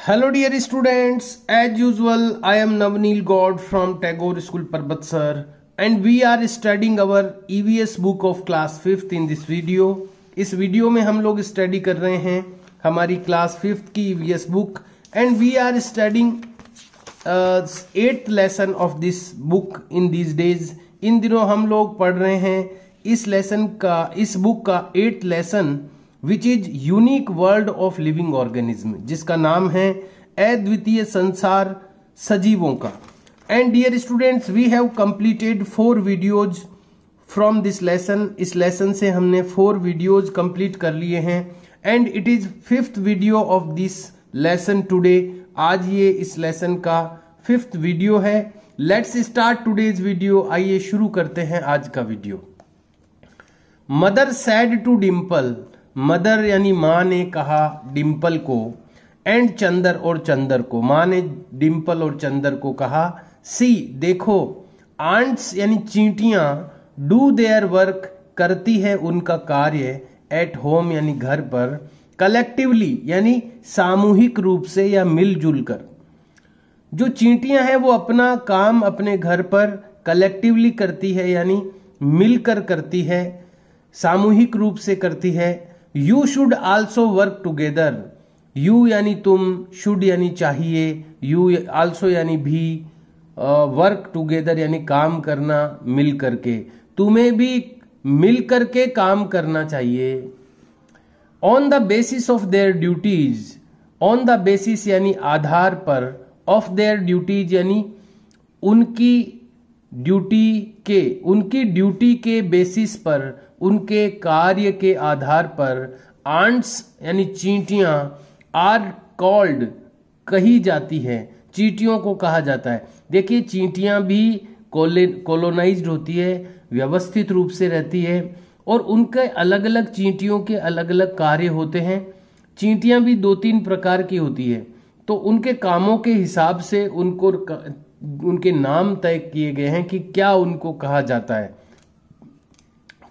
Hello dear students, as usual I am Navneel God from Tagore School Parbatsar and we are studying our EVS book of class 5th in this video। इस video में हम लोग study कर रहे हैं हमारी class 5th की EVS book and we are studying 8th lesson of this book in these days. इन दिनों हम लोग पढ़ रहे हैं इस बुक का 8th lesson which is unique world of living organism, जिसका नाम है अद्वितीय संसार सजीवों का। And dear students, we have completed 4 videos from this lesson. इस लेसन से हमने 4 वीडियोज कंप्लीट कर लिए हैं and it is 5th video of this lesson today. आज ये इस लेसन का 5th वीडियो है। Let's start today's video. आइए शुरू करते हैं आज का video. Mother sad to Dimple, mother यानी माँ ने कहा डिम्पल को, एंड चंदर और चंदर को, माँ ने डिम्पल और चंदर को कहा, सी देखो, आंट्स यानी चींटियां, डू देयर वर्क करती है उनका कार्य, एट होम यानी घर पर, कलेक्टिवली यानी सामूहिक रूप से या मिलजुल कर। जो चींटियां हैं वो अपना काम अपने घर पर कलेक्टिवली करती है यानी मिलकर करती है, सामूहिक रूप से करती है। You should also work together, you यानी तुम, शुड यानी चाहिए, यू आल्सो यानी भी, वर्क टुगेदर यानी काम करना मिल करके, तुम्हें भी मिल करके काम करना चाहिए। On the basis of their duties, on the basis यानी आधार पर, ऑफ देयर ड्यूटीज यानी उनकी ड्यूटी के बेसिस पर, उनके कार्य के आधार पर, आंट्स यानी चींटियां, आर कॉल्ड कही जाती है, चींटियों को कहा जाता है। देखिए चींटियां भी कॉलोनाइज्ड होती है, व्यवस्थित रूप से रहती है और उनके अलग अलग चींटियों के अलग अलग कार्य होते हैं। चींटियां भी 2-3 प्रकार की होती है, तो उनके कामों के हिसाब से उनके नाम तय किए गए हैं कि क्या उनको कहा जाता है।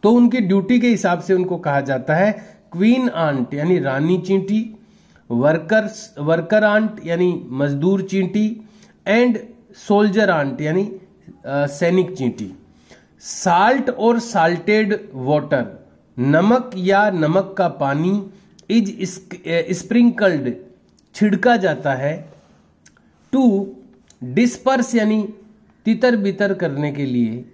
तो उनकी ड्यूटी के हिसाब से उनको कहा जाता है क्वीन आंट यानी रानी चींटी, वर्कर आंट यानी मजदूर चींटी, एंड सोल्जर आंट यानी सैनिक चींटी। साल्ट और साल्टेड वाटर, नमक या नमक का पानी, इज स्प्रिंकल्ड छिड़का जाता है, टू डिस्पर्स यानी तितर बितर करने के लिए,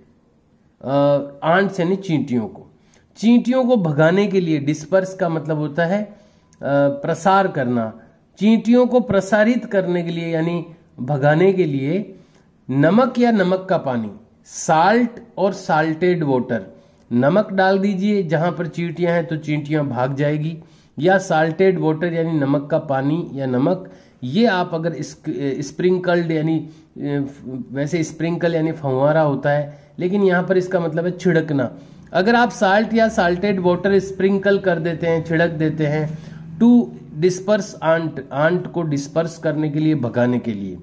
आंट्स यानी चींटियों को भगाने के लिए। डिस्पर्स का मतलब होता है प्रसार करना, चींटियों को प्रसारित करने के लिए यानी भगाने के लिए। नमक या नमक का पानी, साल्ट और साल्टेड वाटर, नमक डाल दीजिए जहां पर चींटियां हैं तो चींटियां भाग जाएगी, या साल्टेड वाटर यानी नमक का पानी या नमक। ये आप अगर स्प्रिंकल्ड यानी, वैसे स्प्रिंकल यानी फंवारा होता है लेकिन यहां पर इसका मतलब है छिड़कना। अगर आप साल्ट या साल्टेड वाटर स्प्रिंकल कर देते हैं, छिड़क देते हैं, टू डिस्पर्स आंट को डिस्पर्स करने के लिए, भगाने के लिए।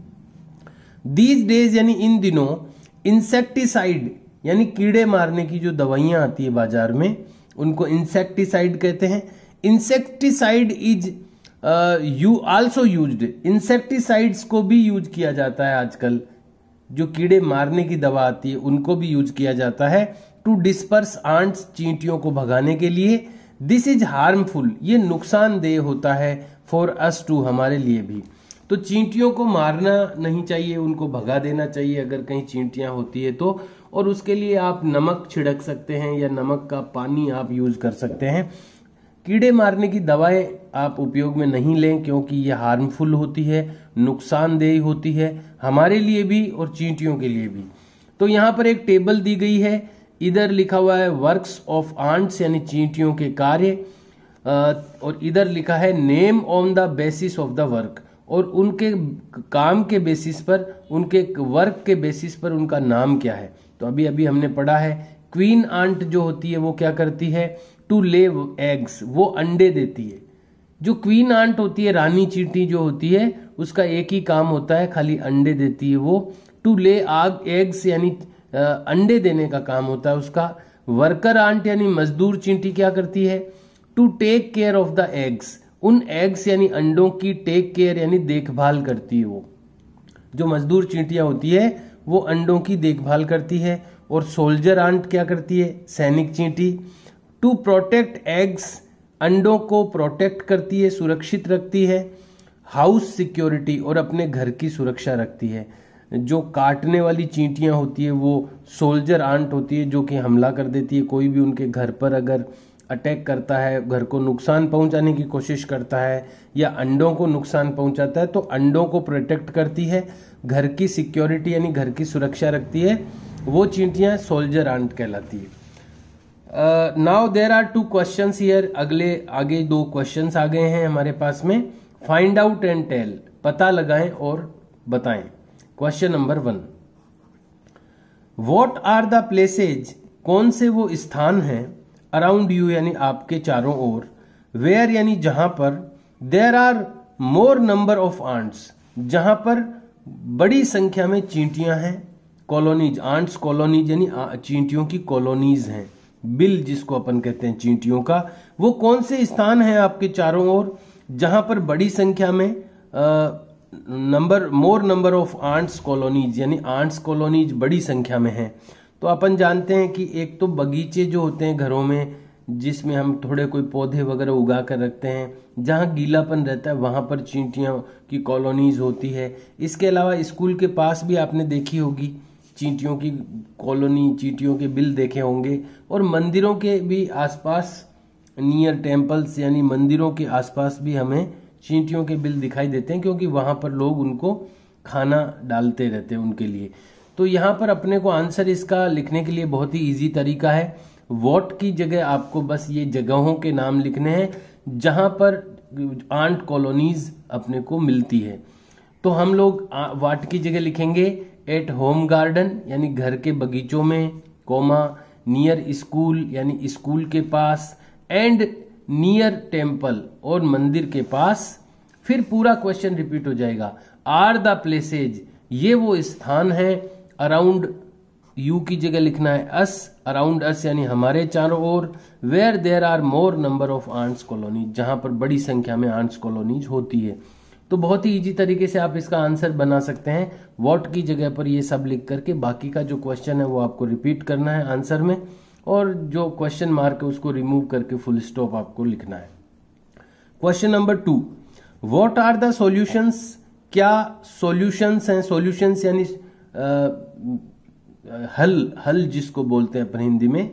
दीज डेज यानी इन दिनों, इंसेक्टिसाइड यानी कीड़े मारने की जो दवाइयां आती है बाजार में उनको इंसेक्टिसाइड कहते हैं। Insecticide is also used, insecticides को भी यूज किया जाता है आजकल। जो कीड़े मारने की दवा आती है उनको भी यूज किया जाता है टू डिस्पर्स आंट्स, चींटियों को भगाने के लिए। दिस इज हार्मफुल, ये नुकसानदेह होता है, फॉर अस टू हमारे लिए भी। तो चींटियों को मारना नहीं चाहिए, उनको भगा देना चाहिए अगर कहीं चींटियां होती है तो। और उसके लिए आप नमक छिड़क सकते हैं या नमक का पानी आप यूज कर सकते हैं। कीड़े मारने की दवाएं आप उपयोग में नहीं लें क्योंकि ये हार्मफुल होती है, नुकसानदेह होती है हमारे लिए भी और चींटियों के लिए भी। तो यहाँ पर एक टेबल दी गई है, इधर लिखा हुआ है वर्क्स ऑफ आंट्स यानी चींटियों के कार्य, और इधर लिखा है name on the basis of the work, और उनके काम के बेसिस पर, उनके वर्क के बेसिस पर उनका नाम क्या है। तो अभी अभी हमने पढ़ा है क्वीन आंट जो होती है वो क्या करती है, टू ले एग्स, वो अंडे देती है। जो क्वीन आंट होती है, रानी चींटी जो होती है, उसका एक ही काम होता है, खाली अंडे देती है वो। टू ले एग्स यानी अंडे देने का काम होता है उसका। वर्कर आंट यानी मजदूर चींटी क्या करती है, to take care of the eggs, उन एग्स यानी अंडों की टेक केयर यानी देखभाल करती है। वो जो मजदूर चींटियां होती है वो अंडों की देखभाल करती है। और सोल्जर आंट क्या करती है? सैनिक चींटी। टू प्रोटेक्ट एग्स, अंडों को प्रोटेक्ट करती है, सुरक्षित रखती है। हाउस सिक्योरिटी, और अपने घर की सुरक्षा रखती है। जो काटने वाली चींटियां होती है वो सोल्जर आंट होती है, जो कि हमला कर देती है। कोई भी उनके घर पर अगर अटैक करता है, घर को नुकसान पहुंचाने की कोशिश करता है या अंडों को नुकसान पहुंचाता है, तो अंडों को प्रोटेक्ट करती है, घर की सिक्योरिटी यानी घर की सुरक्षा रखती है। वो चींटियां सोल्जर आंट कहलाती है। Now there are 2 questions here. आगे 2 क्वेश्चंस आ गए हैं हमारे पास में। फाइंड आउट एंड टेल, पता लगाएं और बताएं। Question number 1, what are the places, कौन से वो स्थान हैं, अराउंड यू यानी आपके चारों ओर, वेयर यानी जहां पर, there are more number of ants, जहां पर बड़ी संख्या में चींटियां हैं, कॉलोनीज, आंट्स कॉलोनीज यानी चींटियों की कॉलोनीज हैं, बिल जिसको अपन कहते हैं चींटियों का, वो कौन से स्थान हैं आपके चारों ओर जहां पर बड़ी संख्या में more number of ants colonies यानी आंट्स कॉलोनीज बड़ी संख्या में हैं। तो अपन जानते हैं कि एक तो बगीचे जो होते हैं घरों में, जिसमें हम थोड़े कोई पौधे वगैरह उगा कर रखते हैं, जहां गीलापन रहता है वहां पर चींटियों की कॉलोनीज होती है। इसके अलावा स्कूल के पास भी आपने देखी होगी चींटियों की कॉलोनी, चींटियों के बिल देखे होंगे। और मंदिरों के भी आसपास, नियर टेम्पल्स यानी मंदिरों के आसपास भी हमें चींटियों के बिल दिखाई देते हैं, क्योंकि वहां पर लोग उनको खाना डालते रहते हैं उनके लिए। तो यहाँ पर अपने को आंसर इसका लिखने के लिए बहुत ही इजी तरीका है। वॉट की जगह आपको बस ये जगहों के नाम लिखने हैं जहां पर आंट कॉलोनीज अपने को मिलती है। तो हम लोग वाट की जगह लिखेंगे एट होम गार्डन यानी घर के बगीचों में, कोमा नियर स्कूल यानी स्कूल के पास, एंड नियर टेम्पल और मंदिर के पास। फिर पूरा क्वेश्चन रिपीट हो जाएगा। आर द प्लेसेज, ये वो स्थान है। अराउंड यू की जगह लिखना है अस, अराउंड अस यानी हमारे चारों ओर। Where there are more number of ants colonies, जहां पर बड़ी संख्या में आंट्स कॉलोनीज होती है। तो बहुत ही इजी तरीके से आप इसका आंसर बना सकते हैं। व्हाट की जगह पर ये सब लिख करके बाकी का जो क्वेश्चन है वो आपको रिपीट करना है आंसर में, और जो क्वेश्चन मार्क है उसको रिमूव करके फुल स्टॉप आपको लिखना है। Question number 2, what are the solutions, क्या सॉल्यूशंस हैं। सॉल्यूशंस यानी हल जिसको बोलते हैं अपन हिंदी में,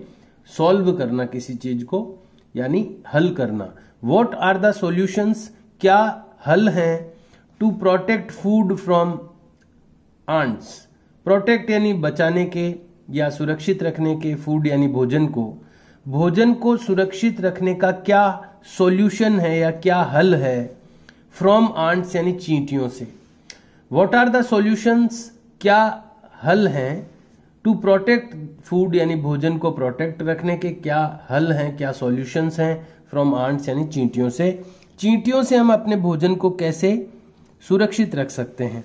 सॉल्व करना किसी चीज को यानी हल करना। व्हाट आर द सॉल्यूशंस, क्या हल हैं। To protect food from ants, protect यानी बचाने के या सुरक्षित रखने के, फूड यानी भोजन को सुरक्षित रखने का क्या सॉल्यूशन है या क्या हल है। फ्रॉम आंट्स यानी चींटियों से। व्हाट आर द सॉल्यूशंस, क्या हल हैं। टू प्रोटेक्ट फूड यानी भोजन को प्रोटेक्ट रखने के क्या हल हैं, क्या सॉल्यूशंस हैं। फ्रॉम आंट्स यानी चींटियों से। चींटियों से हम अपने भोजन को कैसे सुरक्षित रख सकते हैं।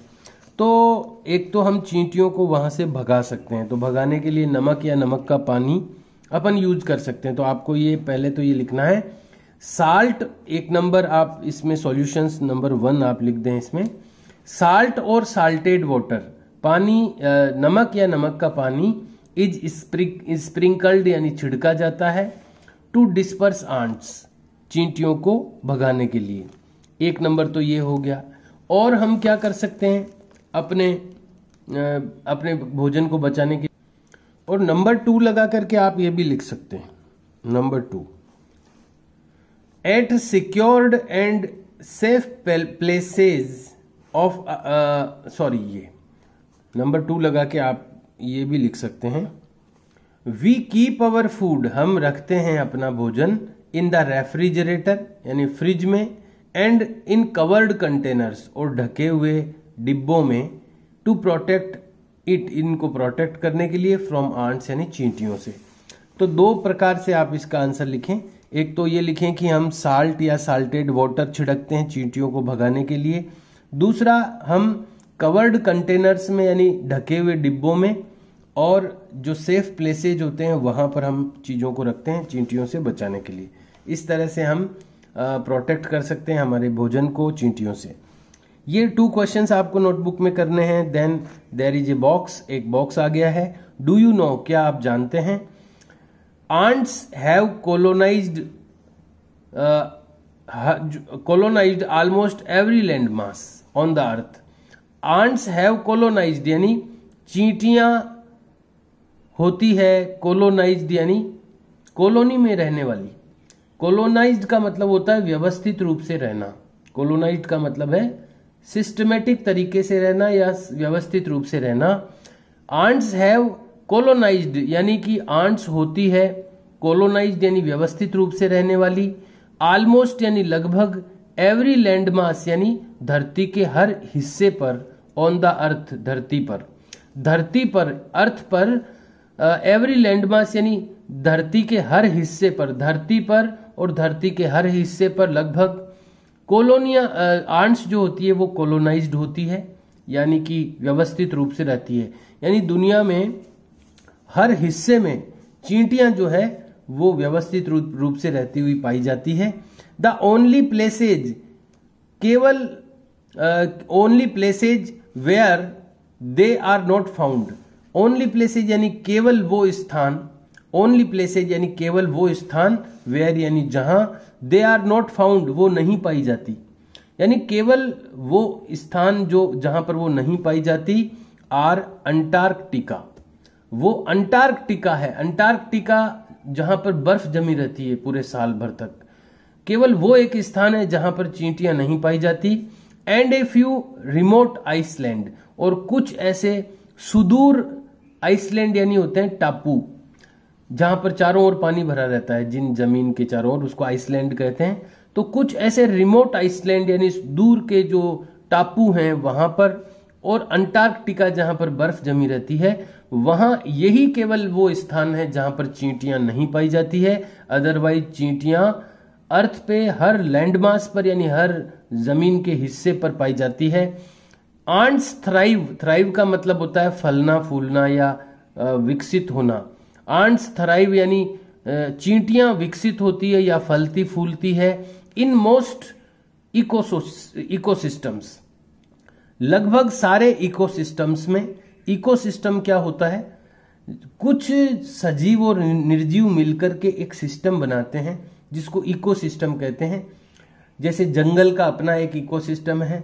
तो एक तो हम चींटियों को वहां से भगा सकते हैं। तो भगाने के लिए नमक या नमक का पानी अपन यूज कर सकते हैं। तो आपको ये पहले तो ये लिखना है साल्ट, एक नंबर आप इसमें सॉल्यूशंस नंबर 1 आप लिख दें इसमें। साल्ट और साल्टेड वाटर, पानी नमक या नमक का पानी इज स्प्रिंकल्ड यानी छिड़का जाता है। टू डिस्पर्स आंट्स, चींटियों को भगाने के लिए। एक नंबर तो ये हो गया। और हम क्या कर सकते हैं अपने भोजन को बचाने के। और नंबर 2 लगा करके आप ये भी लिख सकते हैं। Number 2, at secured and safe places of, ये नंबर 2 लगा के आप ये भी लिख सकते हैं। वी कीप अवर फूड, हम रखते हैं अपना भोजन इन द रेफ्रिजरेटर यानी फ्रिज में, एंड इन कवर्ड कंटेनर्स और ढके हुए डिब्बों में। टू प्रोटेक्ट इट, इनको प्रोटेक्ट करने के लिए। फ्रॉम आंट्स यानी चींटियों से। तो 2 प्रकार से आप इसका आंसर लिखें। एक तो ये लिखें कि हम साल्ट या साल्टेड वाटर छिड़कते हैं चींटियों को भगाने के लिए। दूसरा, हम कवर्ड कंटेनर्स में यानी ढके हुए डिब्बों में, और जो सेफ प्लेसेज होते हैं वहां पर हम चीजों को रखते हैं चींटियों से बचाने के लिए। इस तरह से हम प्रोटेक्ट कर सकते हैं हमारे भोजन को चींटियों से। ये 2 क्वेश्चंस आपको नोटबुक में करने हैं। Then there is a box, एक बॉक्स आ गया है। डू यू नो, क्या आप जानते हैं, ants have colonized almost every land mass on the earth। ants have colonized यानी चींटियां होती है colonized यानी कॉलोनी में रहने वाली। colonized का मतलब होता है व्यवस्थित रूप से रहना। colonized का मतलब है सिस्टमेटिक तरीके से रहना या व्यवस्थित रूप से रहना। ants have colonized यानी कि ants होती है colonized यानी व्यवस्थित रूप से रहने वाली। ऑलमोस्ट यानी लगभग, एवरी लैंड मास यानी धरती के हर हिस्से पर, ऑन द अर्थ धरती पर, धरती पर अर्थ पर, एवरी लैंड मास यानी धरती के हर हिस्से पर, धरती पर और धरती के हर हिस्से पर लगभग कॉलोनियां आंट्स जो होती है वो कॉलोनाइज्ड होती है यानी कि व्यवस्थित रूप से रहती है। यानी दुनिया में हर हिस्से में चींटियां जो है वो व्यवस्थित रूप से रहती हुई पाई जाती है। द ओनली प्लेसेज, केवल only places where they are not found. Only places यानी केवल वो स्थान, ओनली प्लेसेज यानी केवल वो स्थान, वेयर यानी जहां, दे आर नॉट फाउंड वो नहीं पाई जाती, यानी केवल वो स्थान जो जहां पर वो नहीं पाई जाती, आर अंटार्कटिका, वो अंटार्कटिका है। अंटार्कटिका जहां पर बर्फ जमी रहती है पूरे साल भर तक, केवल वो एक स्थान है जहां पर चींटियां नहीं पाई जाती। And a few remote island, और कुछ ऐसे सुदूर आइसलैंड यानी होते हैं टापू, जहां पर चारों ओर पानी भरा रहता है, जिन जमीन के चारों ओर, उसको आइसलैंड कहते हैं। तो कुछ ऐसे रिमोट आइसलैंड यानी दूर के जो टापू हैं वहां पर, और अंटार्कटिका जहां पर बर्फ जमी रहती है वहां, यही केवल वो स्थान है जहां पर चींटियां नहीं पाई जाती है। अदरवाइज चींटियां अर्थ पे हर लैंडमास पर यानी हर जमीन के हिस्से पर पाई जाती है। आंट्स थ्राइव, थ्राइव का मतलब होता है फलना फूलना या विकसित होना। आंट्स थ्राइव यानी चींटियां विकसित होती है या फलती फूलती है इन मोस्ट इकोसिस्टम्स, लगभग सारे इकोसिस्टम्स में। इकोसिस्टम क्या होता है, कुछ सजीव और निर्जीव मिलकर के एक सिस्टम बनाते हैं जिसको इकोसिस्टम कहते हैं। जैसे जंगल का अपना एक इकोसिस्टम है,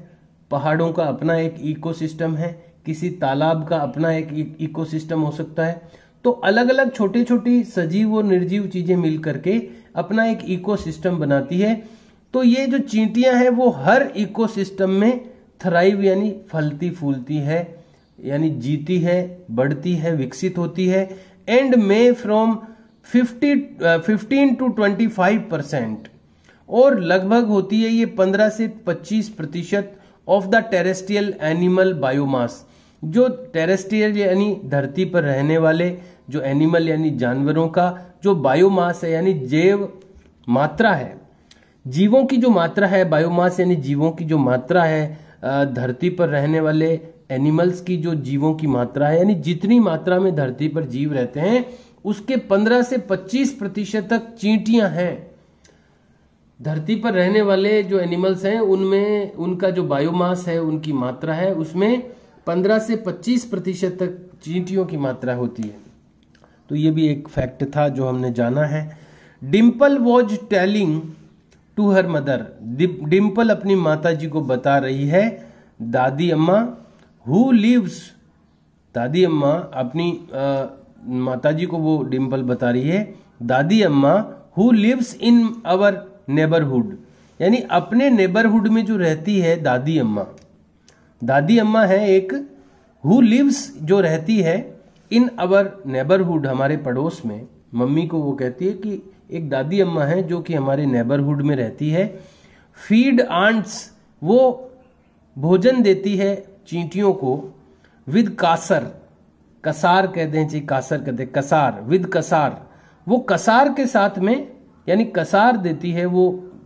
पहाड़ों का अपना एक इकोसिस्टम है, किसी तालाब का अपना एक इकोसिस्टम हो सकता है। तो अलग अलग छोटी छोटी सजीव और निर्जीव चीजें मिलकर के अपना एक इकोसिस्टम बनाती है। तो ये जो चींटियां हैं वो हर इकोसिस्टम में थ्राइव यानी फलती फूलती है, यानी जीती है, बढ़ती है, विकसित होती है। एंड मे फ्रॉम 15 to 25%, और लगभग होती है ये 15 से 25% of the terrestrial animal biomass. जो टेरेस्ट्रियल यानी धरती पर रहने वाले जो एनिमल यानी जानवरों का जो बायोमास है यानी जैव मात्रा है, जीवों की जो मात्रा है, बायोमास यानी जीवों की जो मात्रा है, धरती पर रहने वाले एनिमल्स की जो जीवों की मात्रा है, यानी जितनी मात्रा में धरती पर जीव रहते हैं उसके 15 से 25% तक चींटियां हैं। धरती पर रहने वाले जो एनिमल्स हैं उनमें उनका जो बायोमास है, उनकी मात्रा है, उसमें 15 से 25% तक चींटियों की मात्रा होती है। तो ये भी एक फैक्ट था जो हमने जाना है। Dimple was telling to her mother, Dimple अपनी माता जी को बता रही है, दादी अम्मा, हु लिव्स, दादी अम्मा अपनी माता जी को वो डिम्पल बता रही है, दादी अम्मा who lives in our neighbourhood, यानी अपने नेबरहुड में जो रहती है दादी अम्मा। दादी अम्मा है एक, हु लिव्स जो रहती है, इन अवर नेबरहुड हमारे पड़ोस में। मम्मी को वो कहती है कि एक दादी अम्मा है जो कि हमारे नेबरहुड में रहती है। फीड आंट्स, वो भोजन देती है चींटियों को, विद कासर, कसार कहते हैं जी, कासर कहते हैं, कसार, विद कसार, वो कसार के साथ में, यानी कसार देती है वो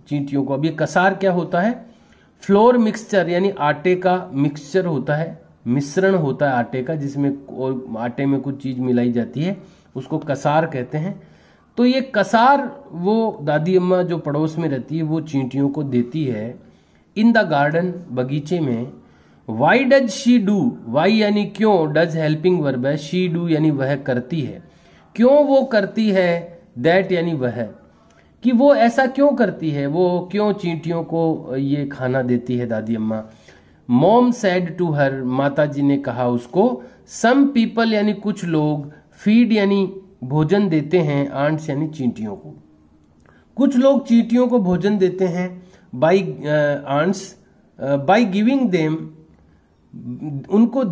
चींटियों को। अब ये कसार क्या होता है, फ्लोर मिक्सचर यानी आटे का मिक्सचर होता है, मिश्रण होता है आटे का, जिसमें आटे में कुछ चीज मिलाई जाती है, उसको कसार कहते हैं। तो ये कसार वो दादी अम्मा जो पड़ोस में रहती है वो चींटियों को देती है इन द गार्डन, बगीचे में। Why does she do, why यानी क्यों, डज हेल्पिंग वर्ब है, शी डू यानी वह करती है, क्यों वो करती है, दैट यानी वह, कि वो ऐसा क्यों करती है, वो क्यों चींटियों को ये खाना देती है दादी अम्मा। मॉम सैड टू हर, माता जी ने कहा उसको। सम पीपल यानी कुछ लोग, फीड यानी भोजन देते हैं, आंट्स यानी चींटियों को। कुछ लोग चींटियों को भोजन देते हैं by ants, by giving them, उनको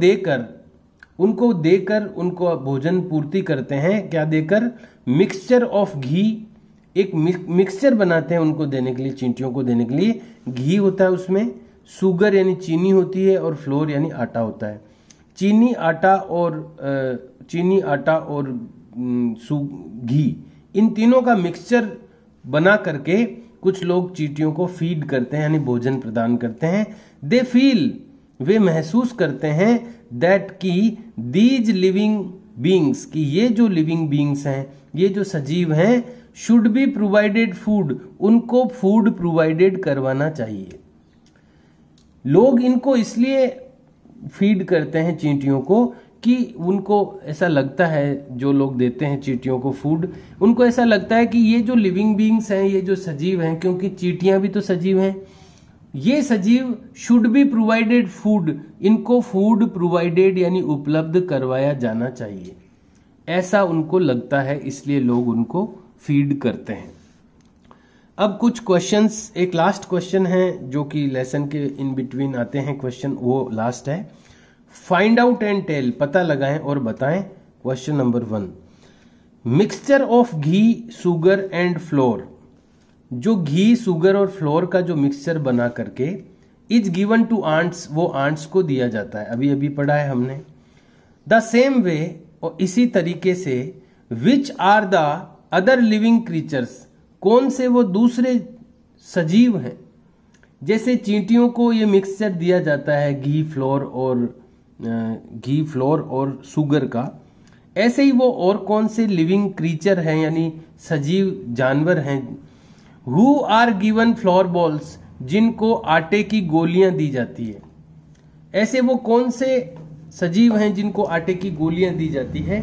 देकर उनको भोजन पूर्ति करते हैं। क्या देकर, मिक्सचर ऑफ घी, एक मिक्सचर बनाते हैं उनको देने के लिए, चींटियों को देने के लिए। घी होता है उसमें, शुगर यानी चीनी होती है, और फ्लोर यानी आटा होता है। चीनी आटा और घी, इन तीनों का मिक्सचर बना करके कुछ लोग चींटियों को फीड करते हैं यानी भोजन प्रदान करते हैं। दे फील, वे महसूस करते हैं, दैट की दीज लिविंग बींग्स, की ये जो लिविंग बींग्स हैं, ये जो सजीव हैं, शुड बी प्रोवाइडेड फूड, उनको फूड प्रोवाइडेड करवाना चाहिए। लोग इनको इसलिए फीड करते हैं चींटियों को कि उनको ऐसा लगता है, जो लोग देते हैं चींटियों को फूड, उनको ऐसा लगता है कि ये जो लिविंग बींग्स हैं, ये जो सजीव हैं, क्योंकि चींटियां भी तो सजीव हैं, ये सजीव शुड बी प्रोवाइडेड फूड, इनको फूड प्रोवाइडेड यानी उपलब्ध करवाया जाना चाहिए, ऐसा उनको लगता है, इसलिए लोग उनको फीड करते हैं। अब कुछ क्वेश्चंस, एक लास्ट क्वेश्चन है जो कि लेसन के इन बिटवीन आते हैं क्वेश्चन, वो लास्ट है। फाइंड आउट एंड टेल, पता लगाएं और बताएं। Question number 1, mixture of ghee, sugar and floor, जो घी, शुगर और फ्लोर का जो मिक्सचर बना करके इज गिवन टू आंट्स, वो आंट्स को दिया जाता है, अभी अभी पढ़ा है हमने। द सेम वे, और इसी तरीके से, which are the other living creatures, कौन से वो दूसरे सजीव हैं, जैसे चींटियों को ये मिक्सचर दिया जाता है घी, फ्लोर और शुगर का, ऐसे ही वो और कौन से लिविंग क्रीचर हैं यानी सजीव जानवर हैं, who are given flour balls, जिनको आटे की गोलियां दी जाती है। ऐसे वो कौन से सजीव हैं जिनको आटे की गोलियां दी जाती है?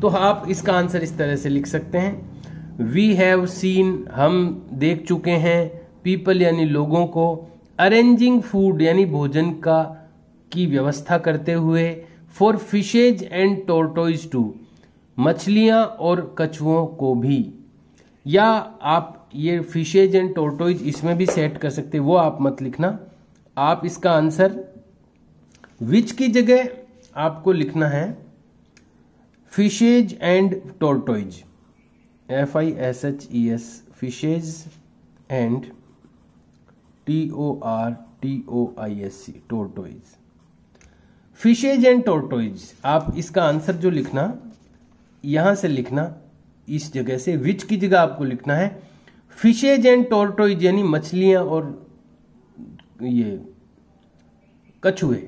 तो आप इसका आंसर इस तरह से लिख सकते हैं, वी हैव सीन, हम देख चुके हैं, पीपल यानी लोगों को, अरेंजिंग फूड यानी भोजन की व्यवस्था करते हुए, for fishes and tortoise to, मछलियां और कछुओं को भी, या आप ये फिशेज एंड टोर्टोइज इसमें भी सेट कर सकते, वो आप मत लिखना। आप इसका आंसर विच की जगह आपको लिखना है fishes and tortoise, FISHES, fishes and TORTOISC, tortoise, fishes and tortoise. आप इसका आंसर जो लिखना, यहां से लिखना, इस जगह से विच की जगह आपको लिखना है फिशेज एंड टोर्टोइज, यानी मछलियां और ये कछुए,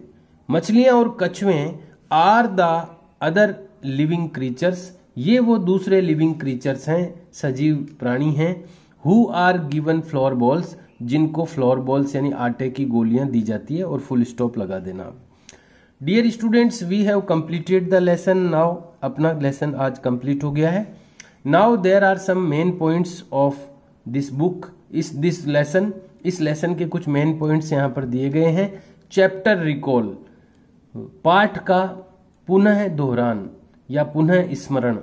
मछलियां और कछुए are the other living creatures, ये वो दूसरे लिविंग क्रीचर्स हैं, सजीव प्राणी हैं, who are given flour balls, जिनको फ्लोर बॉल्स यानी आटे की गोलियां दी जाती है, और फुल स्टॉप लगा देना। Dear students, we have completed the lesson now, अपना लेसन आज कंप्लीट हो गया है। Now there are some main points of this book, this lesson, इस लेसन के कुछ मेन पॉइंट्स यहाँ पर दिए गए हैं। चैप्टर रिकॉल, पाठ का पुनः दोहरान या पुनः स्मरण,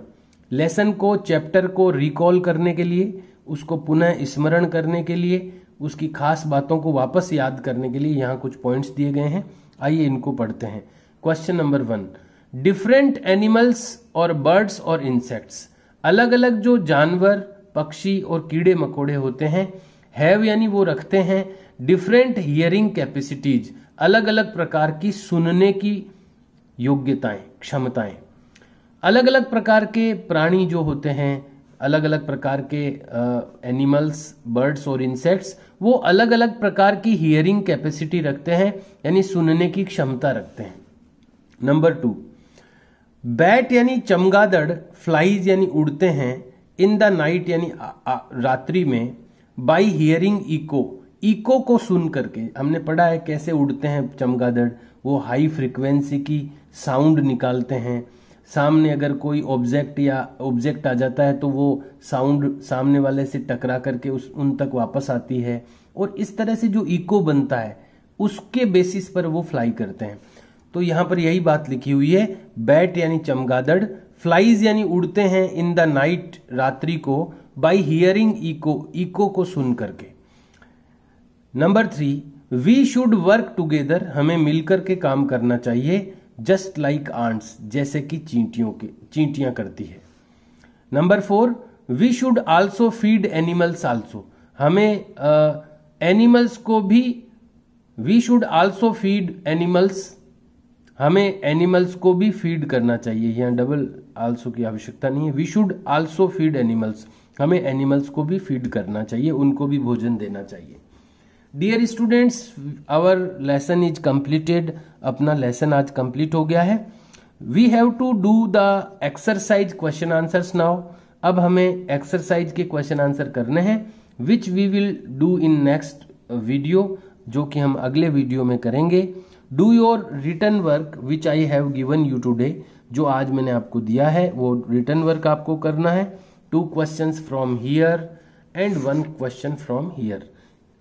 लेसन को, चैप्टर को रिकॉल करने के लिए, उसको पुनः स्मरण करने के लिए, उसकी खास बातों को वापस याद करने के लिए यहाँ कुछ पॉइंट्स दिए गए हैं। आइए इनको पढ़ते हैं। क्वेश्चन नंबर 1, डिफरेंट एनिमल्स और बर्ड्स और इंसेक्ट्स, अलग अलग जो जानवर, पक्षी और कीड़े मकोड़े होते हैं, हैव यानी वो रखते हैं, डिफरेंट हियरिंग कैपेसिटीज, अलग अलग प्रकार की सुनने की योग्यताएं, क्षमताएं। अलग अलग प्रकार के प्राणी जो होते हैं, अलग अलग प्रकार के एनिमल्स, बर्ड्स और इंसेक्ट्स, वो अलग अलग प्रकार की हियरिंग कैपेसिटी रखते हैं, यानी सुनने की क्षमता रखते हैं। नंबर 2, बैट यानी चमगादड़, फ्लाइज यानी उड़ते हैं, इन द नाइट यानी रात्रि में, बाई हियरिंग इको, इको को सुन करके। हमने पढ़ा है कैसे उड़ते हैं चमगादड़, वो हाई फ्रिक्वेंसी की साउंड निकालते हैं। सामने अगर कोई ऑब्जेक्ट आ जाता है तो वो साउंड सामने वाले से टकरा करके उन तक वापस आती है, और इस तरह से जो इको बनता है उसके बेसिस पर वो फ्लाई करते हैं। तो यहां पर यही बात लिखी हुई है, बैट यानी चमगादड़, फ्लाइज यानी उड़ते हैं इन द नाइट रात्रि को, बाई हियरिंग इको, इको को सुन करके। Number 3, we should work together, हमें मिलकर के काम करना चाहिए, जस्ट लाइक आंट्स, जैसे कि चींटियां करती है। Number 4, we should also feed animals also, हमें एनिमल्स को भी, we should also feed animals, हमें एनिमल्स को भी फीड करना चाहिए। यहाँ डबल आल्सो की आवश्यकता नहीं है, we should also feed animals, हमें एनिमल्स को भी फीड करना चाहिए, उनको भी भोजन देना चाहिए। Dear students, our lesson is completed, अपना लेसन आज कंप्लीट हो गया है। We have to do the exercise question answers now, अब हमें एक्सरसाइज के क्वेश्चन आंसर करने हैं, which we will do in next video, जो कि हम अगले वीडियो में करेंगे। Do your return work which I have given you today, जो आज मैंने आपको दिया है वो रिटर्न वर्क आपको करना है। 2 questions from here and 1 question from here,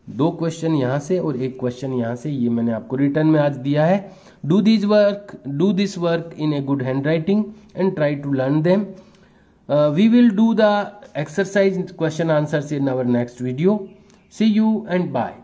2 question यहां से और 1 क्वेश्चन यहां से, ये मैंने आपको रिटर्न में आज दिया है। Do this work in a good handwriting and try to learn them. We will do the exercise question answers in our next video. See you and bye.